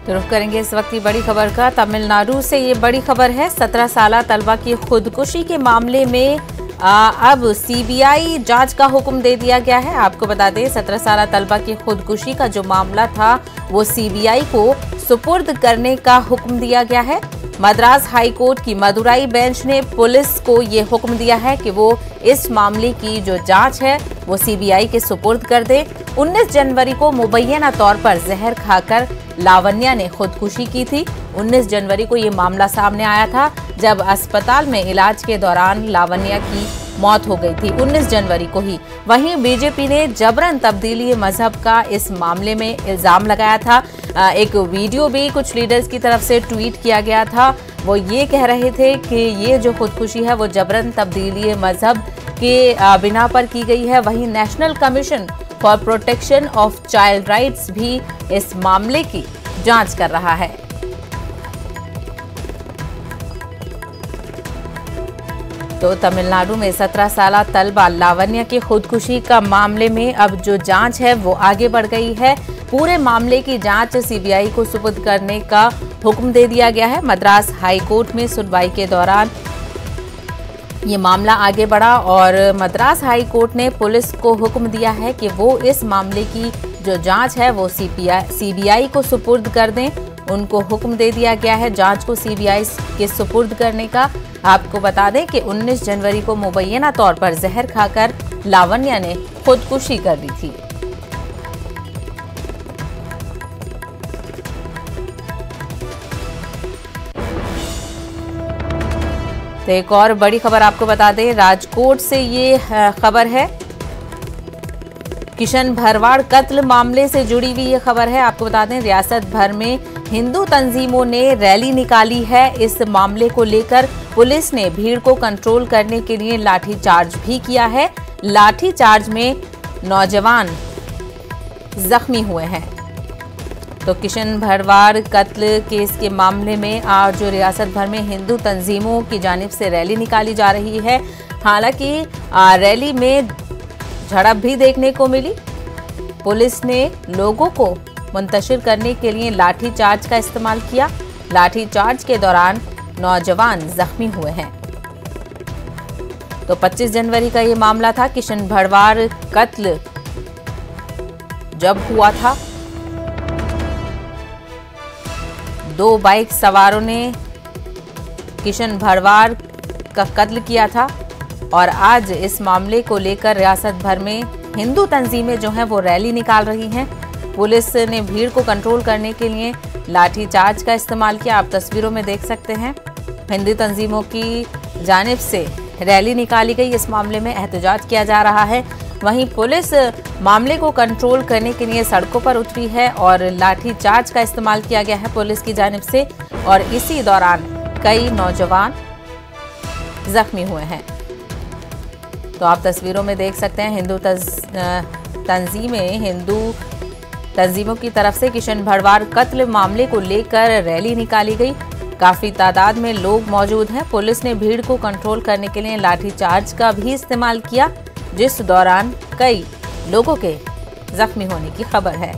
तो रुख करेंगे इस वक्त की बड़ी खबर का। तमिलनाडु से ये बड़ी खबर है। 17 साला तलबा की खुदकुशी के मामले में अब सीबीआई जांच का हुक्म दे दिया गया है। आपको बता दें 17 साला तलबा की खुदकुशी का जो मामला था वो सीबीआई को सुपुर्द करने का हुक्म दिया गया है। मद्रास हाई कोर्ट की मदुराई बेंच ने पुलिस को ये हुक्म दिया है कि वो इस मामले की जो जांच है वो सीबीआई के सुपुर्द कर दे। 19 जनवरी को मुबैना तौर पर जहर खाकर लावण्या ने खुदकुशी की थी। 19 जनवरी को ये मामला सामने आया था जब अस्पताल में इलाज के दौरान लावण्या की मौत हो गई थी, 19 जनवरी को ही। वहीं बीजेपी ने जबरन तब्दीली मजहब का इस मामले में इल्जाम लगाया था। एक वीडियो भी कुछ लीडर्स की तरफ से ट्वीट किया गया था। वो ये कह रहे थे कि ये जो खुदकुशी है वो जबरन तब्दीली मजहब के बिना पर की गई है। वहीं national commission for protection of child rights भी इस मामले की जांच कर रहा है। तो तमिलनाडु में 17 साला तलबा लावण्या की खुदकुशी का मामले में अब जो जांच है वो आगे बढ़ गई है। पूरे मामले की जांच सीबीआई को सुपुर्द करने का हुक्म दे दिया गया है। मद्रास हाई कोर्ट में सुनवाई के दौरान ये मामला आगे बढ़ा और मद्रास हाई कोर्ट ने पुलिस को हुक्म दिया है कि वो इस मामले की जो जांच है वो सीबीआई को सुपुर्द कर दें। उनको हुक्म दे दिया गया है जांच को सीबीआई के सुपुर्द करने का। आपको बता दें कि 19 जनवरी को मुबैना तौर पर जहर खाकर लावण्या ने खुदकुशी कर ली थी। तो एक और बड़ी खबर आपको बता दें, राजकोट से ये खबर है। किशन भरवाड़ कत्ल मामले से जुड़ी हुई ये खबर है। आपको बता दें रियासत भर में हिंदू तंजीमों ने रैली निकाली है। इस मामले को लेकर पुलिस ने भीड़ को कंट्रोल करने के लिए लाठीचार्ज भी किया है। लाठीचार्ज में नौजवान जख्मी हुए हैं। तो किशन भरवाड़ कत्ल केस के मामले में आज जो रियासत भर में हिंदू तंजीमों की जानिब से रैली निकाली जा रही है। हालांकि रैली में झड़प भी देखने को मिली। पुलिस ने लोगों को मुंतशिर करने के लिए लाठीचार्ज का इस्तेमाल किया। लाठीचार्ज के दौरान नौजवान जख्मी हुए हैं। तो 25 जनवरी का ये मामला था। किशन भरवाड़ कत्ल जब हुआ था 2 बाइक सवारों ने किशन भरवाड़ का कत्ल किया था और आज इस मामले को लेकर रियासत भर में हिंदू तंजीमें जो हैं वो रैली निकाल रही हैं। पुलिस ने भीड़ को कंट्रोल करने के लिए लाठीचार्ज का इस्तेमाल किया। आप तस्वीरों में देख सकते हैं हिंदू तंजीमों की जानिब से रैली निकाली गई। इस मामले में एहतजाज किया जा रहा है। वहीं पुलिस मामले को कंट्रोल करने के लिए सड़कों पर उतरी है और लाठीचार्ज का इस्तेमाल किया गया है पुलिस की जानिब से और इसी दौरान कई नौजवान जख्मी हुए हैं। तो आप तस्वीरों में देख सकते हैं हिंदू तंजीमों की तरफ से किशन भरवाड़ कत्ल मामले को लेकर रैली निकाली गई। काफी तादाद में लोग मौजूद हैं। पुलिस ने भीड़ को कंट्रोल करने के लिए लाठीचार्ज का भी इस्तेमाल किया, जिस दौरान कई लोगों के जख्मी होने की खबर है।